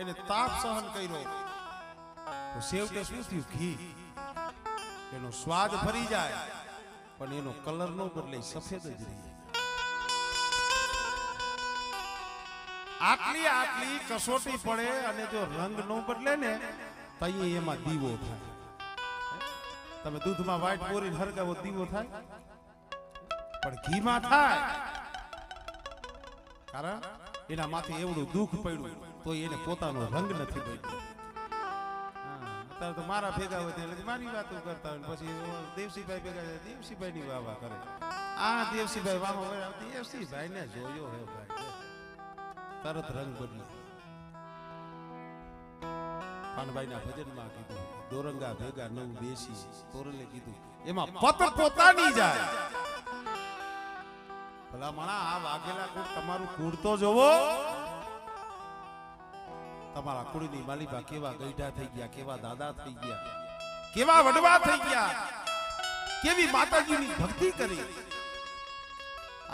એને તાપ સહન કર્યો તો છેવટે શું થયું? ઘી એનો સ્વાદ ફરી જાય પણ એનો કલર નો બદલે સફેદ જ રહી. આટલી કસોટી પડે અને જો રંગ નો બદલે ને તો એમાં દીવો થાય. તમે દૂધમાં વ્હાઈટ બોરીને હરગાવો દીવો થાય, પણ ઘીમાં થાય. કારણ એના માથે એવડું દુઃખ પડ્યું તો એને પોતાનો રંગ નથી પડ્યો. અત્યારે તો મારા ભેગા હોય એટલે મારી વાતો કરતા હોય, પછી દેવસીભાઈ ભેગા દેવસીભાઈ ની વાવા કરે. આ દેવસીભાઈ વાવા દેવસીભાઈ ને જોયો હે ભાઈ, તરત રંગ બદલ્યો. પાનભાઈ ના ભજનમાં કીધું દોરંગા ભેગા નવ બેસી તોરલે કીધું એમાં પત પોતાની જાય. ભલા માણા આ વાઘેલા કુળ તમારું કુળ તો જોવો. તમારા કુળની માલિબા કેવા ગઈઢા થઈ ગયા, કેવા દાદા થઈ ગયા, કેવા વડવા થઈ ગયા, કેવી માતાજીની ભક્તિ કરી.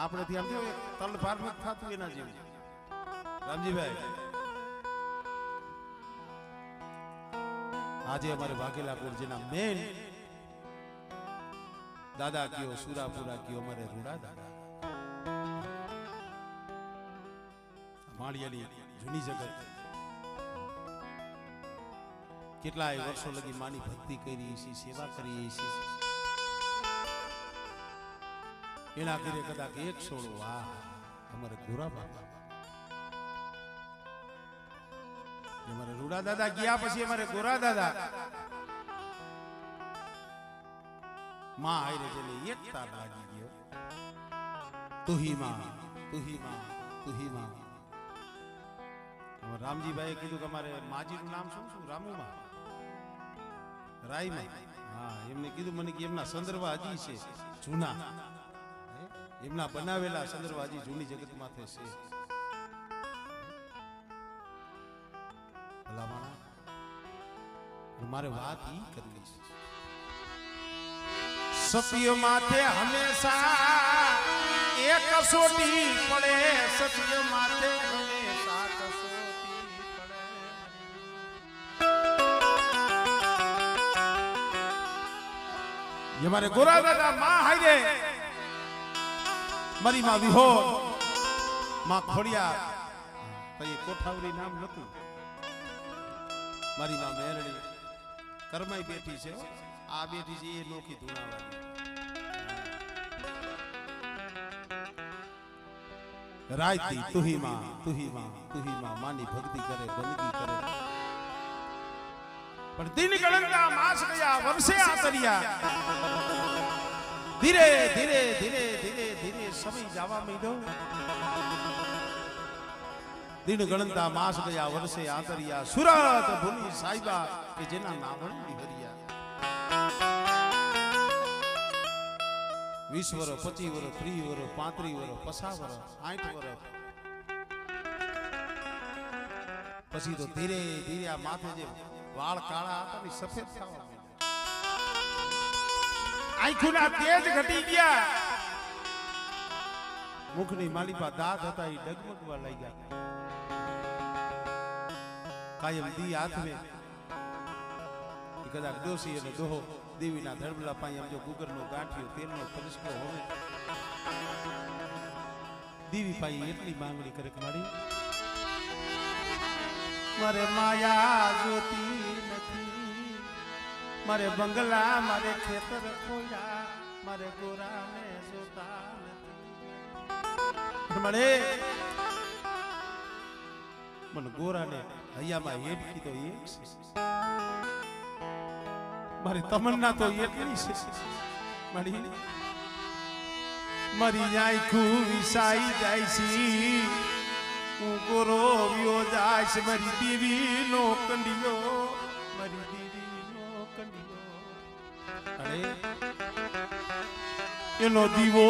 આપણે થી આમ જો તલ ભાર ન થાતું એના જેવું. રામજીભાઈ આજે અમારે વાઘેલા કુળ જેના મેન દાદા કયો સુરાપુરા કયો અમારે રૂડા દાદા માળિયાની જૂની જગત કેટલાય વર્ષો લગી માની ભક્તિ કરી છે, સેવા કરી છે. એના ઘરે કદાચ એક સોળો વાહ અમારે ગોરા બાપા અમારે રૂડા દાદા ગયા પછી અમારે ગોરા દાદા માં આઈને જેને એકતા લાગી ગયો. તુહી માં તુહી માં તુહી માં. રામજીભાઈ કીધું કે અમારે માજીનું નામ શું શું? રામુમાં રાયમાં. હા એમને કીધું મને કે એમના સંદર્ભ હજી છે જૂના, એમના બનાવેલા સંદર્ભ હજી જૂની જગતમાં છે. મારે વાત ઈ કરવી છે. સત્ય માથે હંમેશા એક કસોટી પડે. સત્ય માથે હંમેશા કસોટી પડે. ये मारे गोरा दादा मां हायरे मारी मां विहो मां खोड़िया तो ये कोठावरी नाम नतु. मारी मां मेरड़ी करमाई बेटी છે. આ બેટી છે એ નોખી ધૂણાવાળી. રાયતી તુહી માં તુહી માં તુહી માં માની ભક્તિ કરે, બંદગી કરે. પણ દિન ગણના માસ ગયા વર્ષે આતરિયા. ધીરે ધીરે ધીરે ધીરે ધીરે સમય જવા માંડ્યો. દિન ગણતા માસ ગયા વર્ષે આતરિયા. સુરત ભૂલી સાઈબા કે જેના નાવણી હરિયા. 20 વર્ષ 25 વર્ષ 30 વર્ષ 35 વર્ષ 50 વર્ષ 60 વર્ષ પછી તો ધીરે ધીરે આ માથે જે વાળ કાળા હતા ને સફેદ થવા માંડ્યા. આંખોના તેજ ઘટી ગયા. મુખની માલિપા દાંત હતા એ ડગમગવા લાગ્યા. કાયમ દી હાથમે કદાચ ડોસી અને દોહો દેવીના ધડબલા પાઈ આમ જો ગુગરનો ગાંઠિયો તેલનો પરિશ્કો હોય દેવી પાઈ એટલી માંગણી કરે કે મારે માયા જોતી નથી, મારે બંગલા મારે ખેતર ખોયા, મારે ગોરાને જોતા નથી. મળે મને ગોરાને હૈયામાં હેડકી તો એક છે, મારી તમન્ના તો એટલી છે. મારી આંખું વિસાઈ જાય છે, હું ગોરો વ્યો જાય છે. મારી દેવીનો કંડિયો, મારી દેવીનો કંડિયો. અરે એનો દીવો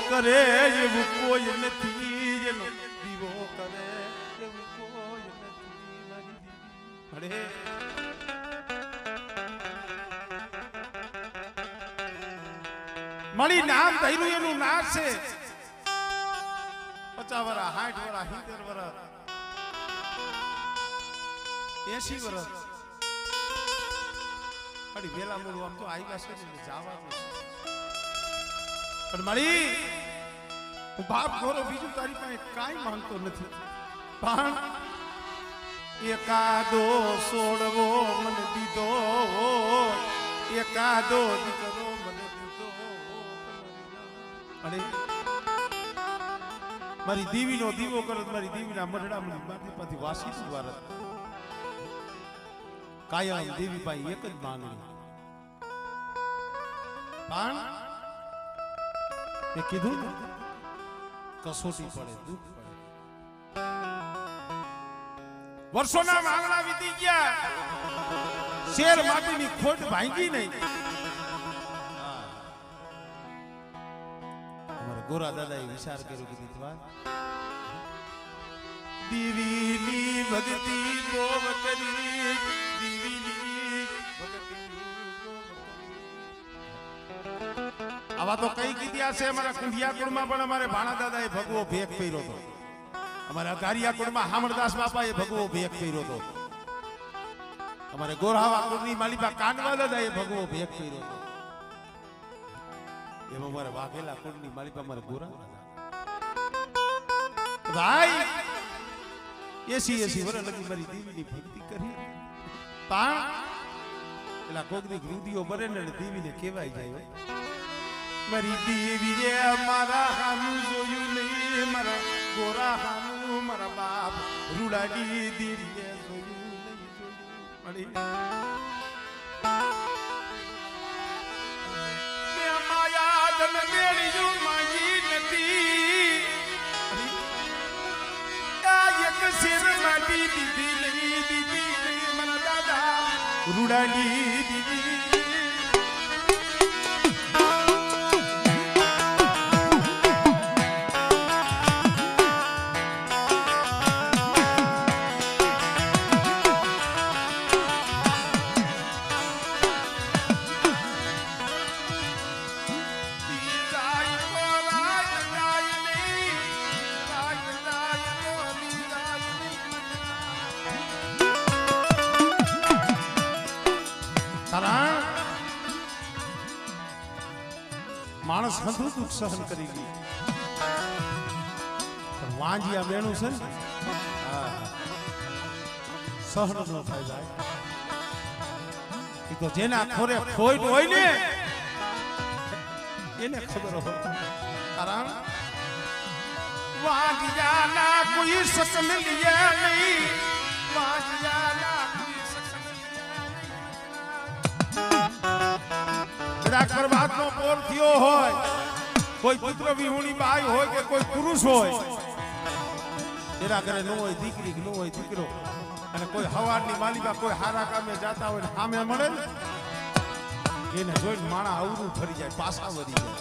કરે એવું કોઈ નથી, એનો દીવો કરે એવું કોઈ નથી. મારી દેવી અરે મળી નામ ધૈર્યું એનું નામ છે. 50 વર્ષ 60 વર્ષ 70 વર્ષ 80 વર્ષ અડી વેલા મોડું આમ તો આવ્યા છે ને જવાનું છે પણ મારી હું બાપ ગોરો બીજું તારી પાસે કાંઈ માંગતો નથી પણ એકાદો સોડવો મને દીધો એકાદો દીકરો મને દીધો અને મારી દીવીનો દીવો કરત મારી દીવીના મઢડામણી માથે પાછી વાસી સુવારત કાયમ દેવી પાસે એક જ માંગણી પણ એ કીધું ને કસોટી પડે દુઃખ પડે વર્ષોના માંગણા વીતી ગયા શેર માટીની ખોટ ભાંગી નહીં અમારા ગોરા દાદાએ વિચાર કર્યો કે દીધવા દીવીની ભક્તિ બોવ કરી દીવીની ભક્તિ આવા તો કઈ કીધ્યા છે અમારા કુંડિયા કુળમાં પણ અમારે ભાણા દાદાએ ભગવો ભેગ પહેર્યો હતો અમારા ગારિયા કુળમાં હામણદાસ બાપાએ ભગવો ભેગ પહેર્યો હતો અમારે ગોરાવા કુળની માલિકા કાનવા દાદાએ ભગવો ભેગ પહેર્યો હતો એમાં અમારે વાઘેલા કુળની માલિકા અમારે ગોરા ભાઈ 80 વર્ષ લગી મારી દેવીની ભક્તિ કરી પણ પેલા કોકની હૃદયો બરે ને દેવીને કહેવાય જાય મારી દેવીએ મારા હાનું જોયું નહીં મારા ગોરા હાનું મારા બાપ રૂડાડી દેવીએ જોયું નહીં મેં માયા ધન મેળ્યું માંગી નથી એક શેર માટી દીધી નહીં દીધી નહીં મારા દાદા રૂડાડી દીધી માણસ બધું દુઃખ સહન કરી ગઈ પણ વાંજિયા બેનું છે ને સહન ન થાય જાય એ તો જેના ખોરે ખોટ હોય ને એને ખબર હોય કારણ વાંજિયાના કોઈ શકન લિયા નહીં વાંજિયાના કોઈ શકન લિયા નહીં પ્રભાત નો પોર થયો હોય કોઈ પુત્ર વિહુણી બાઈ હોય કે કોઈ પુરુષ હોય એના ઘરે ન હોય દીકરી ન હોય દીકરો અને કોઈ હવારની માલિકા કોઈ હારા કામે જાતા હોય સામે મળે ને એને જોઈને માણા અવરું ફરી જાય પાછા વળી જાય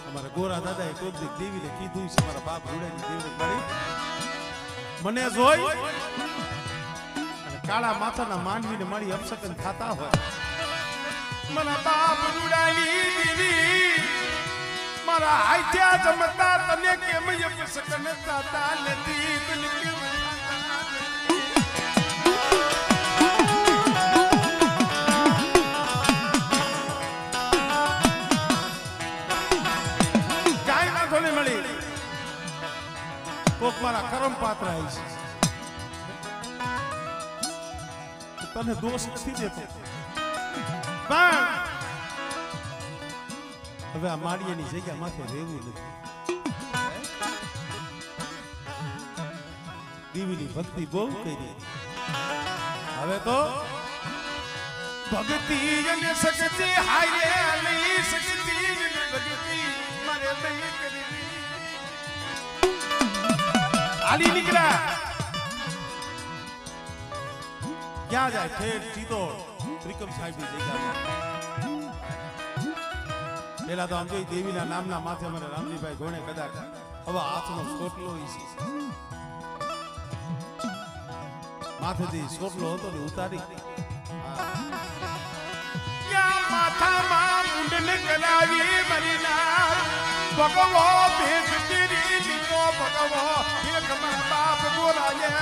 અમારા ગોરા દાદાએ કોઈ દેવીને કીધું છે મારા બાપ રૂડાની દેવીને મળી મને જોઈ અને કાળા માથાના માનવીને મળી અપસકન થતા હોય મારા બાપ રૂડાની દેવી મારા હાથ્યા જમતા તને કેમ અપસકન થતા નથી તને કેમ કોક મારા કરમ પાત્ર આવી છે તને દોષ નથી દેતો પણ હવે આ માળિયાની જગ્યા માથે રહેવું નથી દેવીની ભક્તિ બહુ કરી હવે તો ભક્તિ અને શક્તિ હાય નહીં શક્તિ અને ભક્તિ મારે નહીં કરી આલી નીકળ્યા ક્યાં જાય ઠેઠ ચિતોડ ત્રિકમ સાહેબની જગ્યામાં પેલા તો આમ જોઈ દેવીના નામના માથે અમારે રામજીભાઈ ગોણે કદાચ હવે હાથનો સોટલો માથેથી સોટલો હતો ને ઉતારી માથામાં મુંડને કલાવી મરીના ભગવો ભેટ તેરી લીધો ભગવો એક મારા બાપ ગોરાએ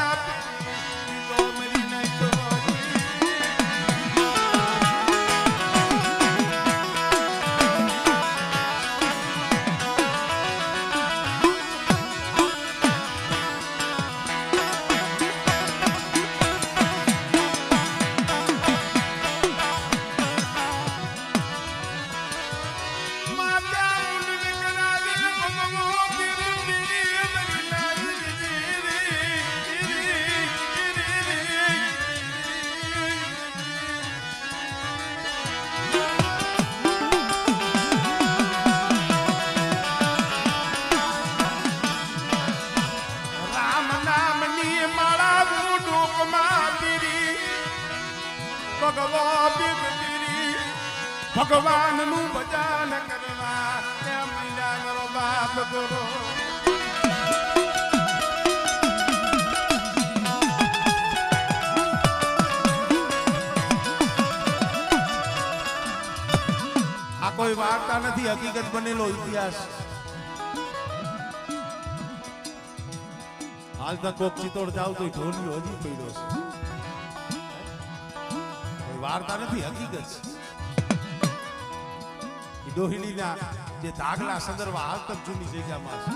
ભગવાન નું ભજન કરવા મારો બાપ ગોરો આ કોઈ વાર્તા નથી, હકીકત બનેલો ઇતિહાસ. હાલ તક કોક ચિત્તોડ જાવ તો ઢોલિયો હજી પડ્યો છે. કોઈ વાર્તા નથી, હકીકત છે. ડોહિલીના જે દાગલા સંદર્ભ હાલ તક જૂની જગ્યામાં છે.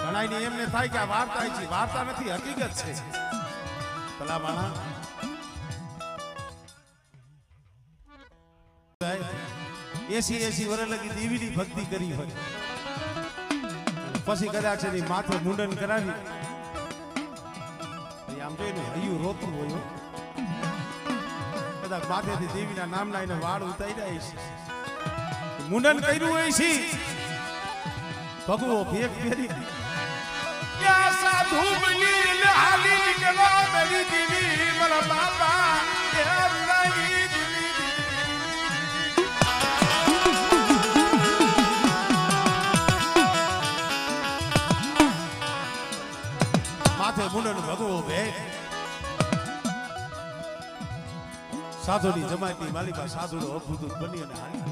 ઘણાને એમને થાય કે આ વાર્તા છે, વાર્તા નથી, હકીકત છે. ભલા માણા 80 વર્ષ લગી દેવીની ભક્તિ કરી હોય, પછી કદાચ એની માથે મુંડન કરાવી, આમ જોઈને હૈયું રોતું હોય, કદાચ માથેથી દેવીના નામના એને વાળ ઉતાર્યા છે, મુંડન કર્યું હોય છે, ભગવો ભેગ ફેરી સાધુ બની હાલી નીકળો મેરી દીવી મારા બાપા માથે મુંડન ભગવો ભેગ. સાધુની જમાતી માલિકા સાધુનો અભૂત બની અને હાલી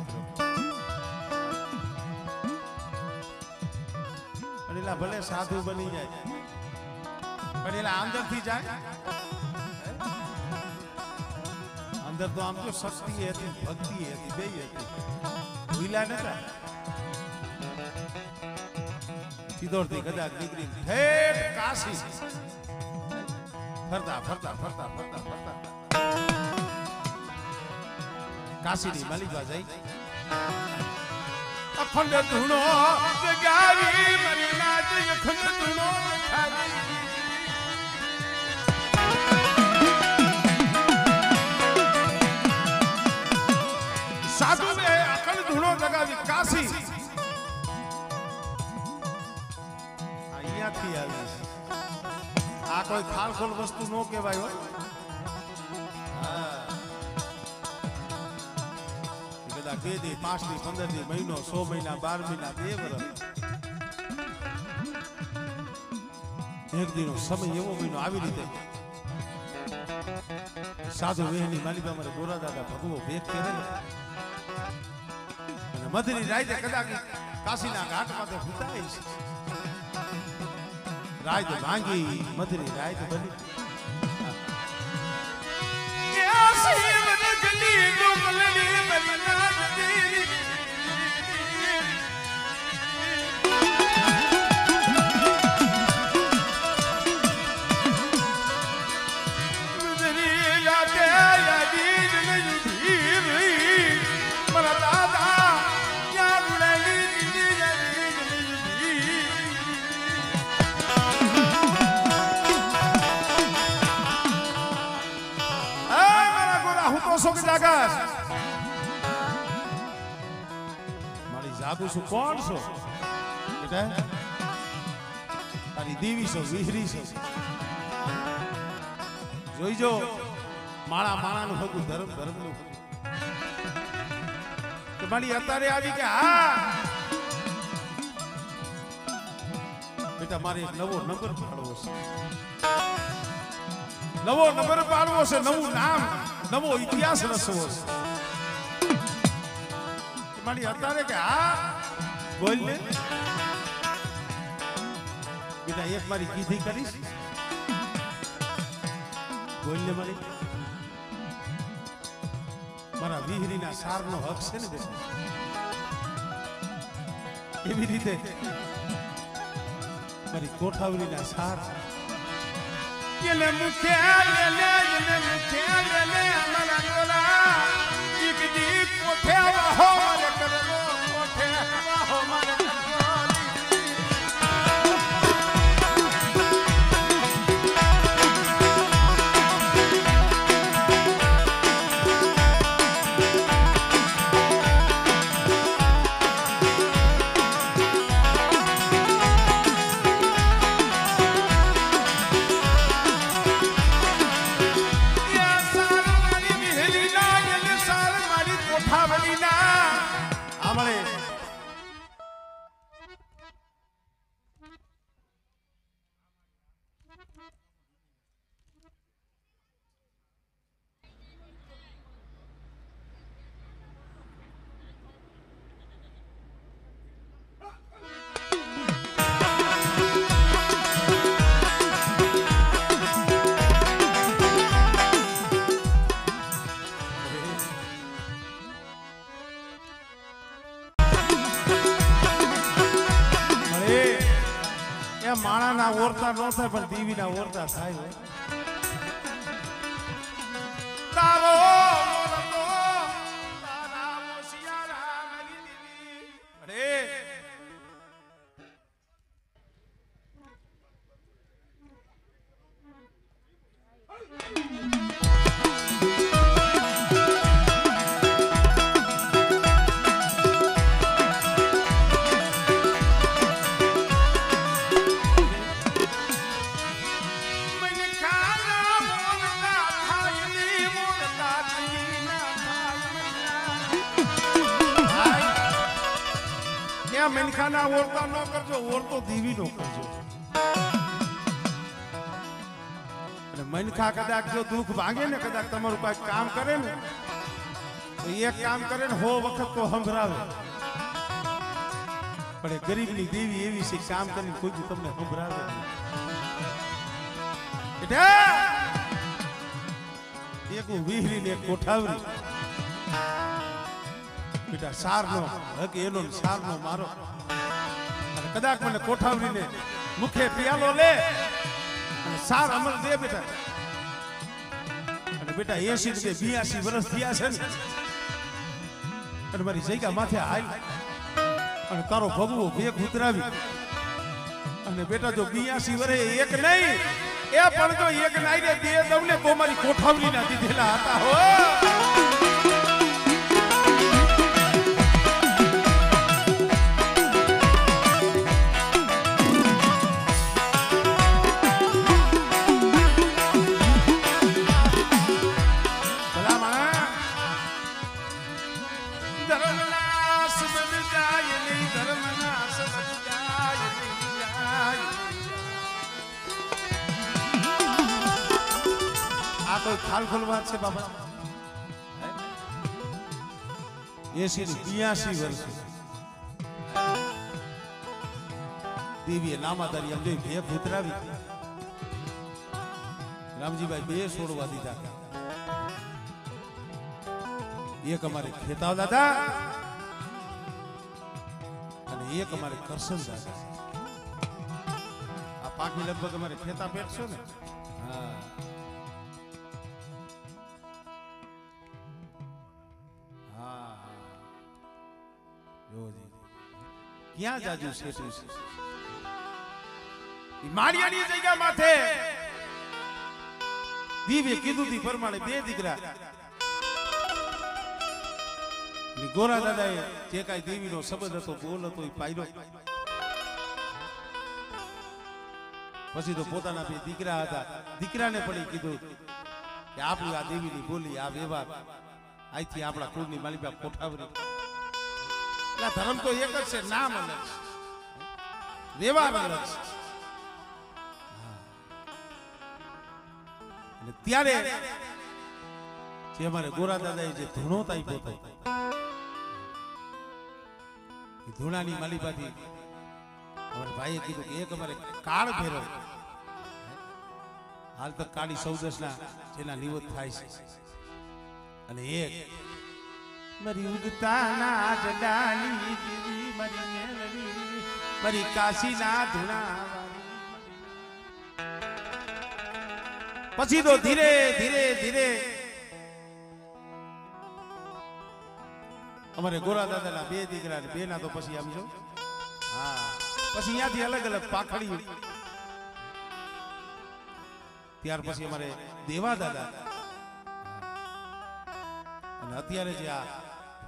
ભલે સાધુ બની જાય પણ એલા અંદર થી જાય, અંદર તો આમ તો શક્તિ હતી, ભક્તિ હતી, બે હતી, વિલા નતા. ચિત્તોડ થી કદાચ નીકળી ઠેઠ કાશી ફરતા ફરતા ફરતા ફરતા ફરતા કાશીની માલિકા જઈ અખંડ ધૂણો જગાવી મરી નાચ અખંડ ધૂણો ખાવી. સાધુએ અખંડ ધૂણો જગાવી કાશી અહીંયાથી આવી. આ કોઈ ખાલખોલ વસ્તુ નો કહેવાય હોય. બે દી 5 દી 15 દી મહિનો 100 મહિના 12 મહિના 2 વર્ષ એક દિનો સમય એવો મહિનો આવી રીતે સાધુ વેહની માલિકા મારે ગોરા દાદા ભગવો ભેગ કરે ને અને મધની રાતે કદાચ કાશીના ઘાટ માથે ફૂટાય છે. રાત ભાંગી મધની રાત બની મારી જાગુ છું. કોણ છો બેટા? તારી દેવી છો, વિહરી છો. જોઈજો માળા માળાનું હકું, ધર્મ ધર્મનું કે મારી અત્યારે આવી કે હા બેટા મારે એક નવો નંબર પાડવો છે, નવો નંબર પાડવો છે, નવું નામ, નવો ઇતિહાસ રચવો છે. મારી અત્યારે કે હા બોલ ને બેટા, એક મારી કીધી કરીશ, બોલ ને મારી. મારા વિહરીના સારનો હક છે ને બેટા, એવી રીતે મારી કોઠાવરીના સાર એને મુખે લે એને મુખે લે અમારા ગોરા એક દી કોઠે વાહો મારે કરવો, કોઠે વાહો મારે કરવો. ઓરતા ન થાય પણ દેવીના ઓરતા થાય હોય. તારો ઓરતો તારા મોસિયારા મારી દેવી. અરે મનખાના ઓરતા ન કરજો, ઓરતો દેવી નો કરજો. અને મનખા કદાચ જો દુઃખ ભાંગે ને, કદાચ તમારું કઈ કામ કરે ને, તો એક કામ કરે ને 100 વખત તો સંભળાવે. પણ એ ગરીબની દેવી એવી છે, કામ કરીને કોઈ તમને સંભળાવે નહીં. એક વીહરી ને એક કોઠાવરી બેટા સારનો હક એનો સારનો મારો. અને કદાચ મને કોઠાવરીને મુખે પિયાલો લે અને સાર અમલ દે બેટા. અને બેટા 80 ને 82 વર્ષ થયા છે ને, અને મારી જગ્યા માથે હાલ અને તારો ભગવો ભેગ ઉતરાવી. અને બેટા જો 82 વર્ષે એક નહીં, એ પણ જો એક નાઈ રે દે દઉં ને તો મારી કોઠાવરી ના દીધેલા હતા હો. ખાલ ખોલવા છે બાબા. 80 વર્ષ દેવીએ નામાદારી એમ જોઈ ભેગ ઉતરાવી. રામજીભાઈ 2 છોડવા દીધા. એક અમારે ખેતાવ દાદા અને એક અમારે કરશન દાદા. આ પાકી લગભગ અમારે ખેતા પેટ છો ને. હા ક્યાં જાજુ શેઠું છે માળિયાની જગ્યા માથે દીવે કીધું તી પ્રમાણે 2 દીકરા. ગોરા દાદાએ જે કાંઈ દેવીનો શબ્દ હતો, બોલ હતો, એ પાયરો. પછી તો પોતાના 2 દીકરા હતા, દીકરાને પણ કીધું કે આપણી આ દેવીની બોલી, આ વ્યવહાર અહીંથી આપણા કુળની માલિકા કોઠાવરી. ધર્મ તો એક જ છે, નામ અલગ છે, વ્યવહાર અલગ છે. અને ત્યારે જે અમારે ગોરા દાદાએ જે ધૂણો તાપ્યો હતો, એ ધૂણાની માલિકાથી અમારે ભાઈએ કીધું કે એક અમારે કાળ ફેરવ. હાલ તક કાળી 14 જેના નિવૃત્ત થાય છે. અને એક મારી ઉગતાના જડાની દેવી, મારી મેલડી, મારી કાશીના ધૂણા. પછી તો ધીરે ધીરે ધીરે અમારે ગોરા દાદાના 2 દીકરા, 2 ના તો પછી આમ જો. હા પછી અહીંયાથી અલગ અલગ પાખડી. ત્યાર પછી અમારે દેવા દાદા. અને અત્યારે જે આ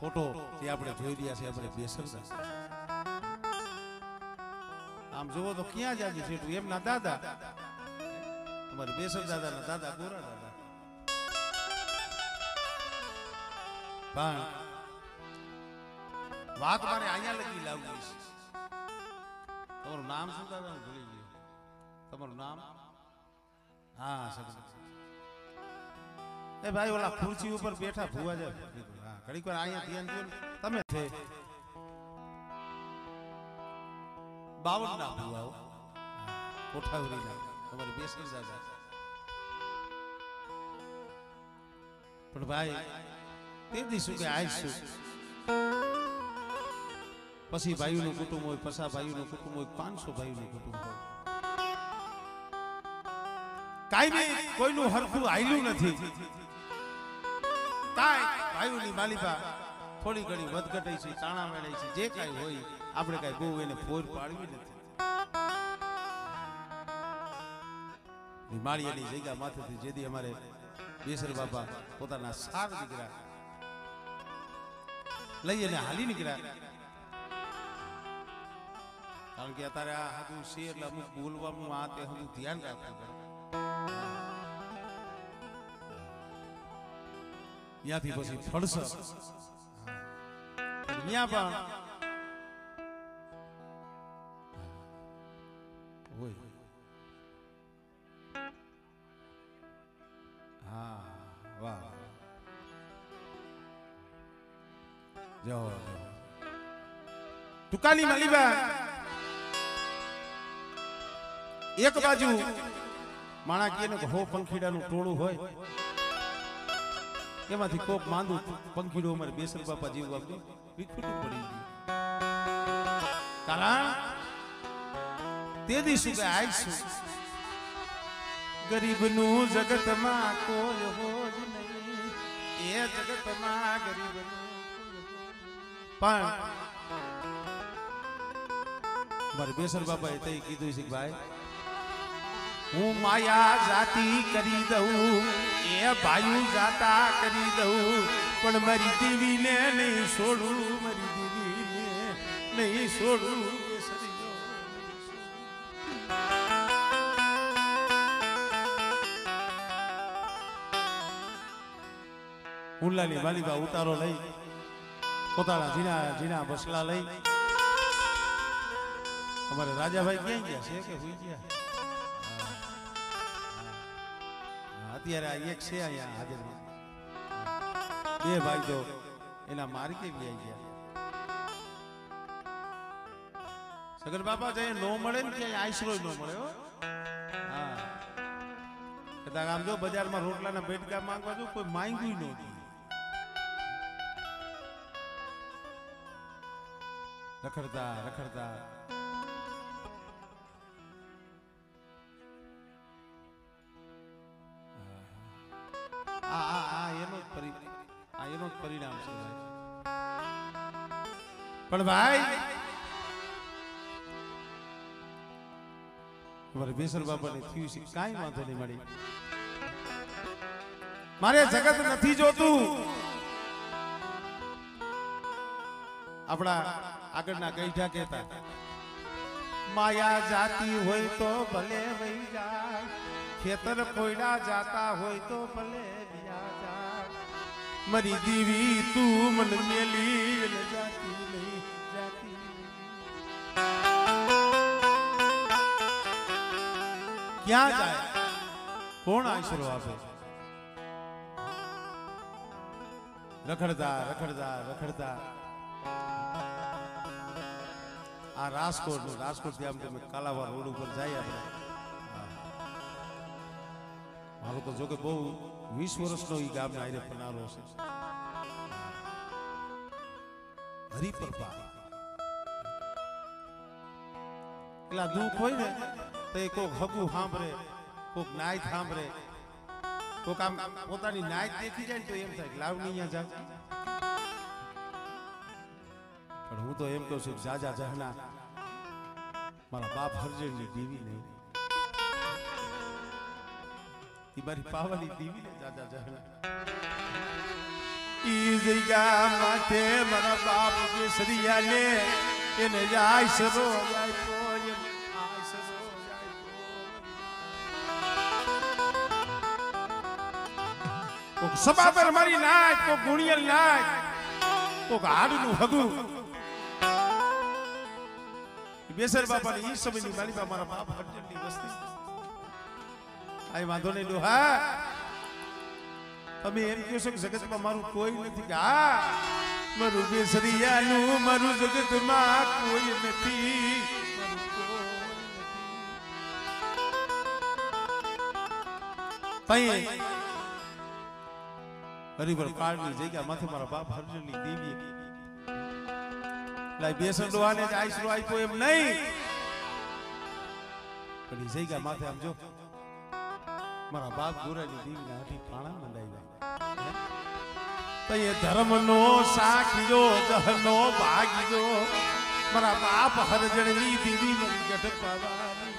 ફોટો જે આપણે જોઈ રહ્યા છે, આપણે બેસરદા. આમ જોવો તો ક્યાં જાજુ છે એમના દાદા, અમારે બેસર દાદાના દાદા ગોરા દાદા. પણ વાત મારે અહીંયા લગી લાવવી છે. તમારું નામ શું દાદા? હું ભૂલી ગયો. તમારું નામ? હા સગન. એ ભાઈ ઓલા ખુરશી ઉપર બેઠા ભૂવા જાય. હા ઘડીક વાર અહીંયા ધ્યાન દો. તમે છે 52 ના ભૂવાઓ કોઠાવરીના, તમારી બેસર દાદા. પણ ભાઈ તે દીશું કે આવીશું. પછી ભાઈઓનું કુટુંબ હોય, પસા ભાઈઓનું કુટુંબ હોય, 500 ભાઈઓનું કુટુંબ હોય. કાઈ બી કોઈનું હરખું હાલ્યું નથી કાઈ ભાઈઓની માલિકા થોડી ઘણી વધઘટાઈ છે તાણા મેળાઈ છે જે કાઈ હોય આપણે કાઈ બહુ એને ફોર પાડવી નથી માળિયાની જગ્યા માથેથી જેથી અમારે બેસર બાપા પોતાના સાર દીકરા લઈ અને હાલી નીકળ્યા કારણ કે અત્યારે આ હાથું છે એટલે અમુક બોલવાનું આ તે હમું ધ્યાન રાખવું પડે ત્યાંથી પછી ફળસ ત્યાં પણ હોય હા વાહ જાઓ ટુકાની માલીબા એક બાજુ માણા કે હો પંખીડાનું ટોળું હોય એમાંથી કોક માંદુ પંખીડું અમારે બેસર બાપા જેવું આપણું વિખૂટું પડી ગયું કારણ તે દિવસે કે આઈશું ગરીબનું જગતમાં કોઈ હોજ નહીં એ જગતમાં ગરીબનું પણ મારે બેસર બાપાએ તે કીધું છે કે ભાઈ હું માયા જાતિ કરી દઉં એ ભાઈ જાતા કરી દઉં પણ મારી દેવીને નહીં છોડું મારી દેવીને નહીં છોડું હુંલાની માલિકા ઉતારો લઈ પોતાના ઝીણા ઝીણા બસલા લઈ અમારે રાજાભાઈ ક્યાં ગયા છે કે હોઈ ગયા અત્યારે આ એક છે અહીંયા હાજર બે ભાઈ તો એના માર્ગે બી આવી ગયા સગન બાપા જઈ નો મળે ને ક્યાંય આશરો નો મળે હો હા કદાચ આમ જો બજારમાં રોટલાના બેટકા માંગવા જો કોઈ માંગ્યું નહોતું રખડતા રખડતા એનો જ પરિણામ છે પણ ભાઈ મારે બેસર બાપાને થયું છે કાંઈ વાંધો નહીં મળી મારે જગત નથી જોતું આપણા આગળના ગઈઠા કહેતા માયા જાતી હોય તો ભલે વહી જાય ખેતર કોયડા જાતા હોય તો ભલે વિયા જાય મરી દીવી તું મન મેલી ન જાતી નહીં જાતી ક્યાં જાય કોણ આશરો આપે રખડતા રખડતા રખડતા આ રાજકોટ થી આમ તમે કાલાવા રોડ ઉપર જાય આપણે મારો તો જોકે બહુ 20 વર્ષનો ઈ ગામના આયરે પનારો છે હરિપરપા એટલા દુઃખ હોય ને તો એ કોક હગું સાંભળે કોક નાયત સાંભળે કોક આમ પોતાની નાયત દેખી જાય ને તો એમ થાય લાવની અહીંયા જા પણ હું તો એમ કહું છું જાજા જહના મારા બાપ હરજણની દેવી નહીં ઈ મારી પાવાની દેવી ને જાજા જહના ઈ જગ્યા માથે મારા બાપ જે સરિયાને એને જાય સરો જાય કોઈ આય સરો જાય કોક સબાબર મારી નાય કોક ગુણિયલ નાય કોક હાડનું હગું બેસર બાપાની ઈ સમયની માલિકા મારા બાપ હરજણની વસ્તી આય વાંધો નહીં હા તમે એમ કહો છો કે જગતમાં મારું કોઈ નથી કે હા મારું બેસરિયાનું મારું જગતમાં કોઈ નથી હરિભર કાળની જગ્યા માથે મારા બાપ હરજણની દેવી લાઈ બેસર ડોહાને જ આશરો આપ્યો એમ નહીં પણ એ જગ્યા માથે આમ જો મારા બાપ ગોરાની દેવીના હાથી પાણા મંડાઈ જાય તો એ ધર્મનો સાખીજો જહનો ભાગીજો મારા બાપ હરજણની દેવી મરી ગઢ પાવાની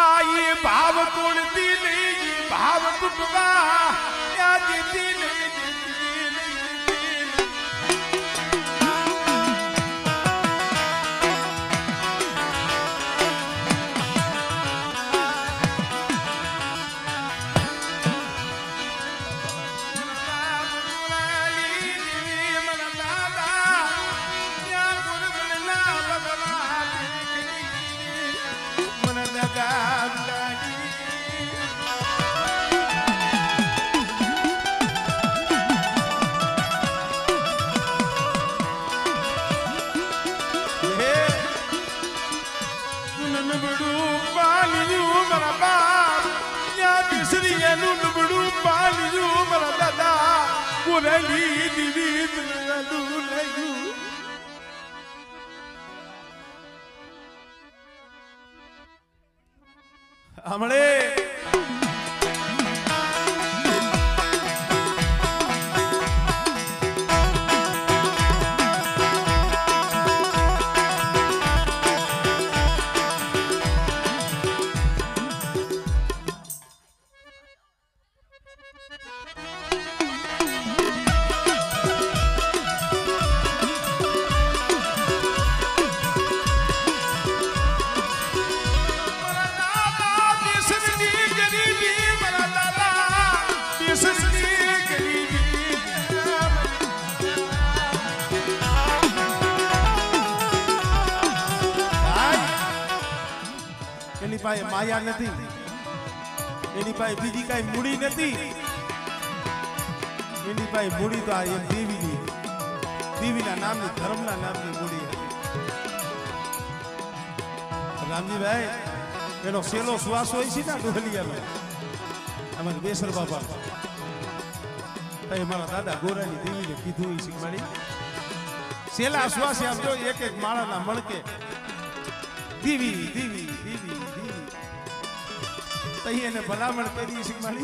આયે ભાવ તોડતી નહીં ભાવ તૂટવા યા જીતી નહીં हमले माया नहीं एनी पाए बीजी काई मूड़ी नहीं एनी पाए मूड़ी तो आ देवी नी देवी ना नाम नी धर्म ना नाम नी मूड़ी रामजी भाई एनो सेलो श्वास होई छी ना डोलिया में अमर बेसर बाबा तई मारा दादा गोरा नी देवी ने कीधुं ई शिकमाड़ी सेला श्वास आप जो एक एक माळा ना मणके देवी देवी देवी तही ने भलामण करी शिकमाड़ी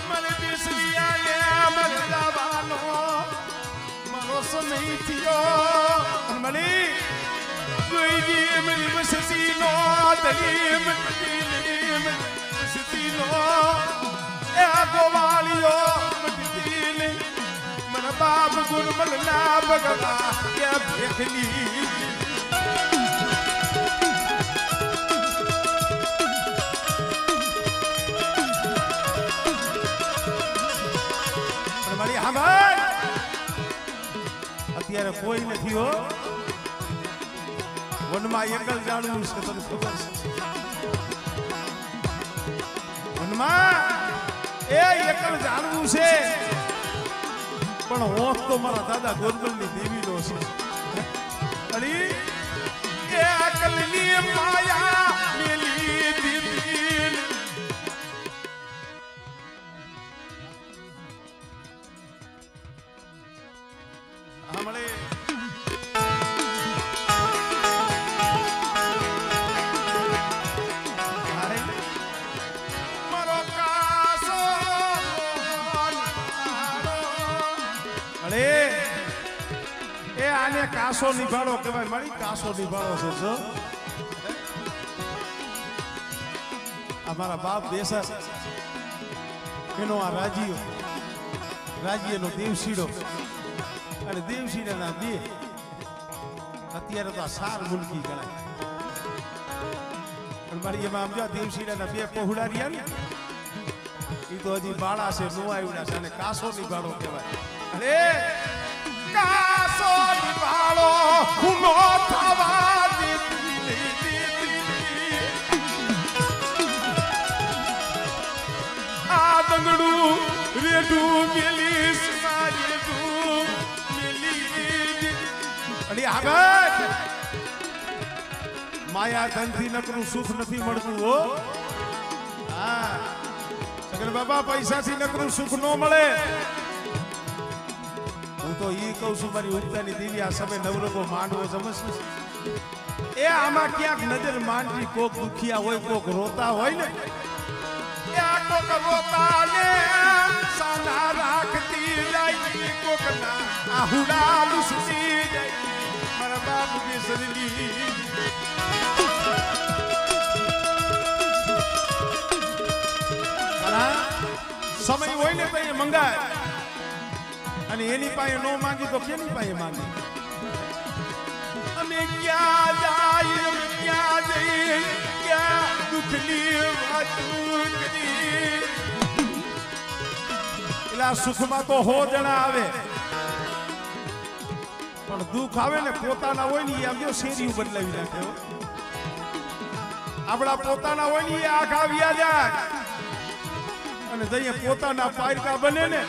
मने बेसरिया ले मर लावानो मरो नहीं थियो मनी कोई जी मेरी बसती नो तलीम तलीम बसती नो ए गोवालियो मटदील मन बाप गुण मलना बगला क्या देखली અત્યારે કોઈ નથી હો વનમાં એકલ જાણવું છે તને ખબર છે વનમાં એ એકલ જાણવું છે પણ હોત તો મારા દાદા ગોરબલની દેવીનો છે અલી એ અકલની માયા મેલી દીદી हमले मरो कासो अरे ए आने कासो निभाड़ो के भाई मारी कासो निभाड़ो से जो हमारा बाप बेसर एनो आ राजीयो नो देवसीडो अरे देवसीडा ना बे અત્યારે તો આ સાર મુલકી ગણાય પણ મારી એમાં આમ જો દેવસીડા ના બે પહોળા રહ્યા ને ઈ તો હજી બાળા છે નો આવ્યા છે અને કાસો ની બાળો કહેવાય અરે કાસો ની બાળો ખૂનો થવા આ દંગડું રેડું મેલીસ મારેડું મેલી અલી આગળ माया धन थी नकरू सुख नहीं मळतुं हो हाँ सगन बाबा पैसा थी नकरू सुख न मळे हूँ तो ये कहूं छुं मारी उगतानी देवी आ समय नवरंगो मांडवो समझ એ આમાં ક્યાંક નજર માંડવી કોક દુખિયા હોય કોક રોતા હોય ને એ આ કોક રોતા ને સાના રાખતી જાય કોક ના આહુડા લુસતી જાય મારા બાપ બેસરલી સમય હોય ને તો એ મંગાય અને એની પાસે નો માંગી તો કેની પાસે માંગી અમે ક્યાં જાય ક્યાં જઈએ ક્યાં દુખની વાતો કરી એલા સુખમાં તો હો જણા આવે પણ દુઃખ આવે ને પોતાના હોય ને એ આમ જો શેરીયું બદલાવી નાખે આપણા પોતાના હોય ને એ આખા વ્યા જાય અને જઈએ પોતાના પારકા બને ને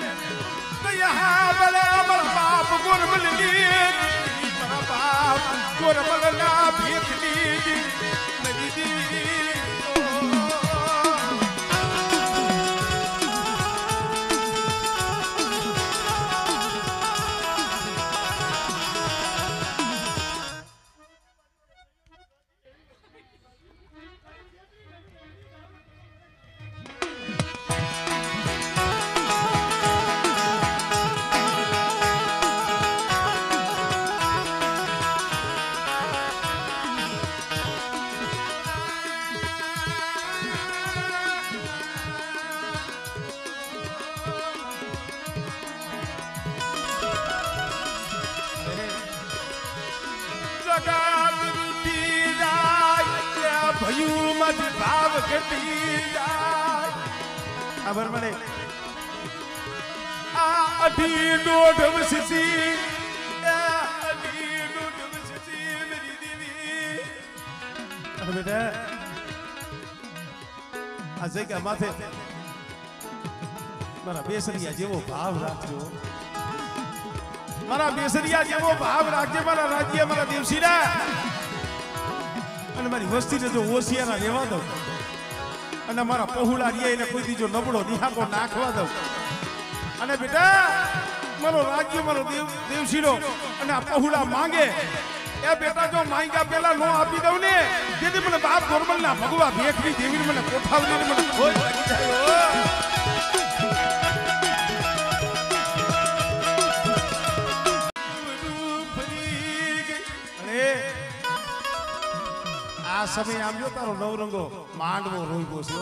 હા બરાબર બાપ ગોરમલની મારા બાપ ગોરમલના ભેખની નદી ભાવ ઘટી જાય ખબર મને આ અઢી દોઢ વસી મેરી દેવી બેટા આ જગ્યા માથે મારા બેસરિયા જેવો ભાવ રાખજો મારા બેસરિયા જેવો ભાવ રાખજે મારા રાજ્ય મારા દેવસીરા અને મારી વસ્તીને જો ઓશિયાના રહેવા દઉં અને મારા પહોળા રિયા એને કોઈ દીજો નબળો નિહાકો નાખવા દઉં અને બેટા મારો રાજ્ય મારો દેવશીરો અને આ પહોળા માંગે એ બેટા જો માંગ્યા પેલા નો આપી દઉં ને જેથી મને બાપ ગોરમલ ના ભગવા ભેખની દેવીને મને કોઠાવને મને ખોજ લાગી જાય આ સમય આમ જો તારો નવરંગો માંડવો રોઈગો છે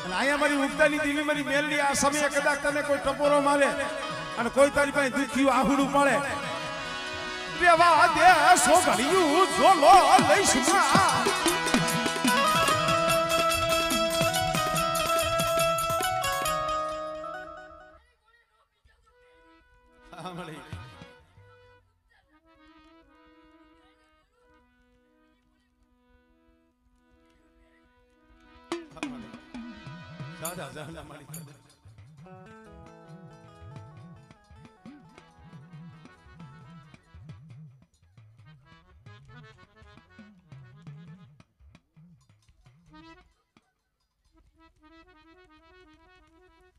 અને અહીંયા મારી ઉગતાની દેવી મારી મેલડી આ સમયે કદાચ તને કોઈ ટપોરો મારે અને કોઈ તારી પાસે દુખ્યું આહુડું પડે રેવા દે સો ઘડિયું જો લો લઈશ દાદા જાના મારી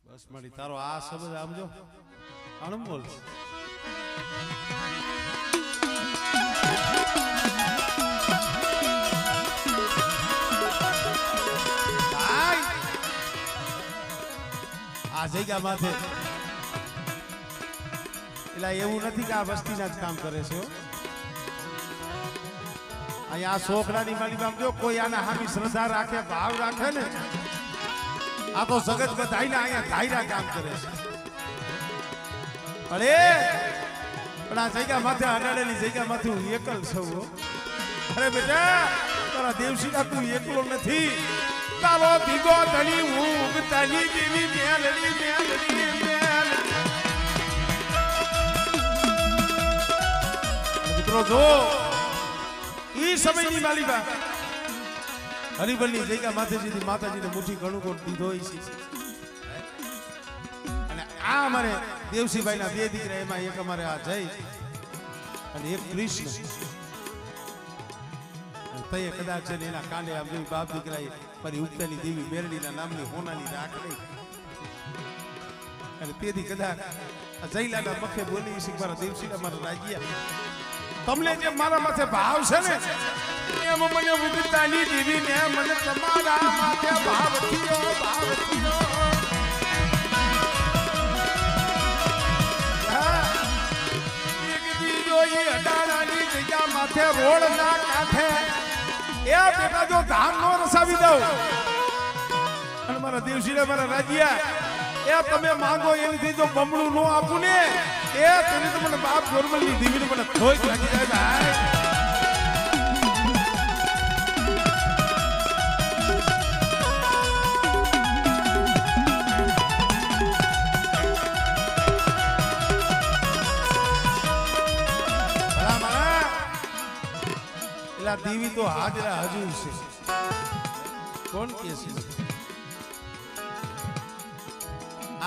બસ મારી તારો આ શબ્દ આમજો અણમોલ આ જગ્યા માથે એટલે એવું નથી કે આ વસ્તીના જ કામ કરે છે અહીંયા આ છોકરાની માલિકામ જો કોઈ આના હામી શ્રદ્ધા રાખે ભાવ રાખે ને આ તો જગત બધાઈને અહીંયા ધાયરા કામ કરે છે પણ આ જગ્યા માથે અડાડેલી જગ્યા માંથી હું એકલ છું અરે બેટા તારા દેવસીના તું એકલો નથી તારો દીગો ધણી હું ઉગતાની દેવી મેલડી મિત્રો જો ઈ સમયની માલિકા હરિબલની જગ્યા માથેજીથી માતાજીને મુઠ્ઠી ઘણું કોટ દીધો છે અને આ અમારે દેવસીભાઈના બે દીકરા એમાં એક અમારે આ જય અને એક કૃષ્ણ તયે કદાચ છે ને એના કાંડે આમ જોઈ બાપ દીકરાએ મારી ઉગતાની દેવી મેરડીના નામની હોનાની રાખ લઈ અને તેથી કદાચ આ જયલાના મખે બોલી છે મારા દેવસીના મારા રાજ્યા તમને જે મારા માથે ભાવ છે ને એમ મને ઉગતાની દેવી ને મને તમારા માથે ભાવ થયો એક દીજો એ અડાણાની જગ્યા માથે રોડ ના કાંઠે એ બેટા જો ધામ નો રસાવી દઉં અને મારા દેવશીને મારા રાજ્યા એ તમે માંગો એની જો બમણું નો આપું ને એ તેને તો મને બાપ ગોરમલની દીવીને મને થોઈક લાગી જાય ભાઈ દેવી તો હાજરા હજુર છે કોણ કે છે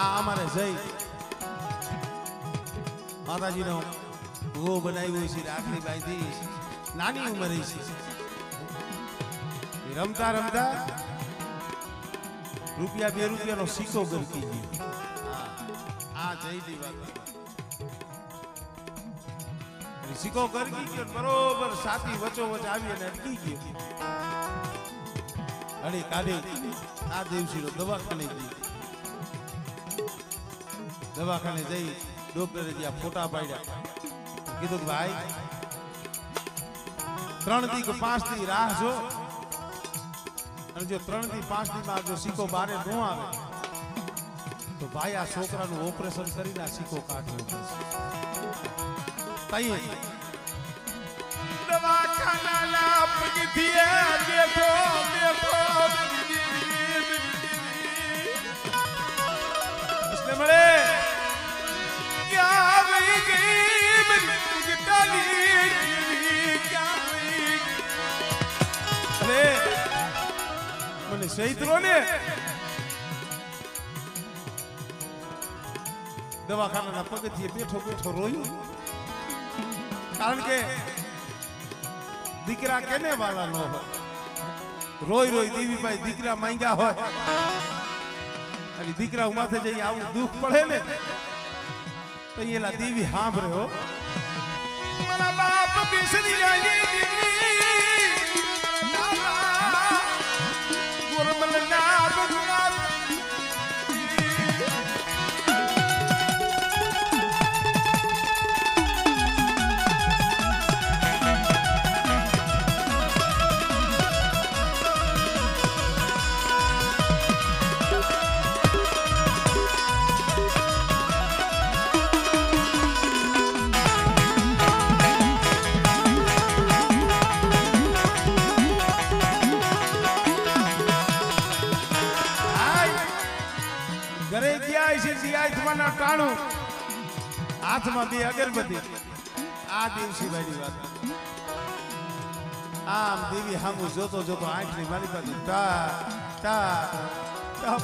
આ અમારે જઈ માતાજીનો ભૂવો બનાવ્યો છે રાખડી બાંધી નાની ઉંમરે છે રમતા રમતા રૂપિયા 2 રૂપિયાનો સિક્કો ગરકી ગયો આ જઈ વાત સિક્કો ગરકી ગયો બરોબર સાથી વચો વચ આવી અને અટકી ગયો અને કાઢે આ દેવશીનો દવાખાને ગઈ દવાખાને જઈ ડોક્ટરે જ્યાં ફોટા પાડ્યા કીધું કે ભાઈ 3 થી કે 5 થી રાહ જો અને જો 3 થી 5 થી માં જો સિક્કો બારે ન આવે તો ભાઈ આ છોકરાનું ઓપરેશન કરીને આ સિક્કો કાઢવો પડશે દવાખાના પગથિયે બેઠો इसने મળે ક્યાં વહી ગઈ મેરી ડાલી ક્યાં વહી અરે મને સહીતરો ને દવાખાના પગથિયે બેઠો રોયું કારણ કે દીકરા કેને વાળા ન હોય રોય દેવીભાઈ દીકરા માંગ્યા હોય અને દીકરા માથે જઈ આવું દુઃખ પડે ને તો એલા દેવી સાંભળે હો મારા બાપ બેસરી જાય ગોરમલ ના ટાણું હાથમાં 2 અગરબત્તી આ દેવશીભાઈની વાત આમ દેવી હામું જોતો આંખની મારી પાસે ટા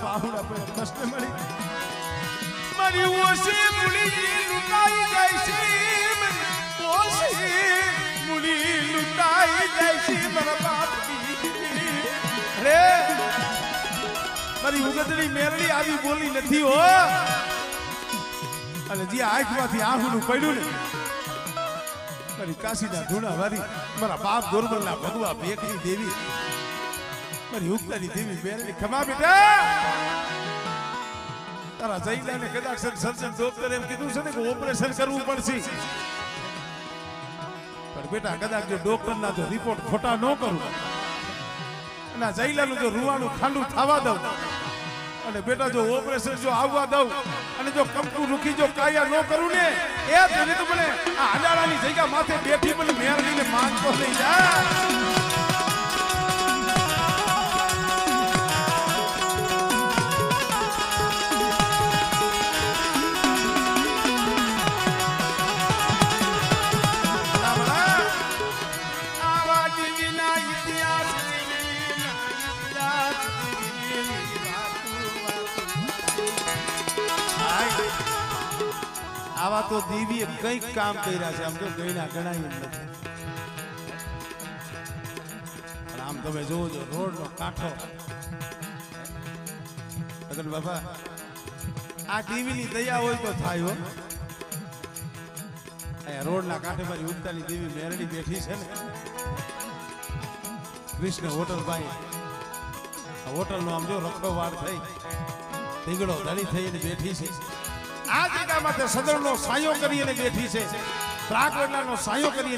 પાહુડા પર મસ્ત મળી મારી ઓસી મુલી લુકાઈ જાય છે મારી ઓસી મુલી લુકાઈ જાય છે મારા બાપની રે મારી ઉગતની મેરડી આવી બોલી નથી હો અને જે આંખમાંથી આંખનું પડ્યું ને મારી કાશીના ધૂણા વારી મારા બાપ ગોરમલના ભગવા ભેખની દેવી મારી ઉગતાની દેવી મેરડી ખમા બેટા તારા જઈલાને કદાચ સર્જન ડોક્ટર એમ કીધું છે ને કે ઓપરેશન કરવું પડશે પણ બેટા કદાચ જો ડોક્ટરના જો રિપોર્ટ ખોટા ન કરું અને જઈલાનું જો રૂવાનું ખાંડું થવા દઉં અને બેટા જો ઓપરેશન જો આવવા દઉં અને જો કંકુ રૂકી જો કાયા ન કરું ને એ તને તો મને આ હડાળાની જગ્યા માથે બેઠી મને મેરડીને માંગતો નહીં જા આવા તો દેવીએ કંઈક કામ કર્યા છે આમ તો ગયના ગણાય નથી પણ આમ તમે જોજો રોડનો કાંઠો અગર બાબા આ દેવીની દયા હોય તો થાય હો રોડના કાંઠે મારી ઉગતાની દેવી મેરડી બેઠી છે ને કૃષ્ણ હોટલ ભાઈ આ હોટલ નો આમ જો રખડો વાર થઈ તીગડો ધણી થઈને બેઠી છે આ જગ્યામાં તે સદરનો સાયો કરીને બેઠી છે ત્રાકવેલાનો સાયો કરીને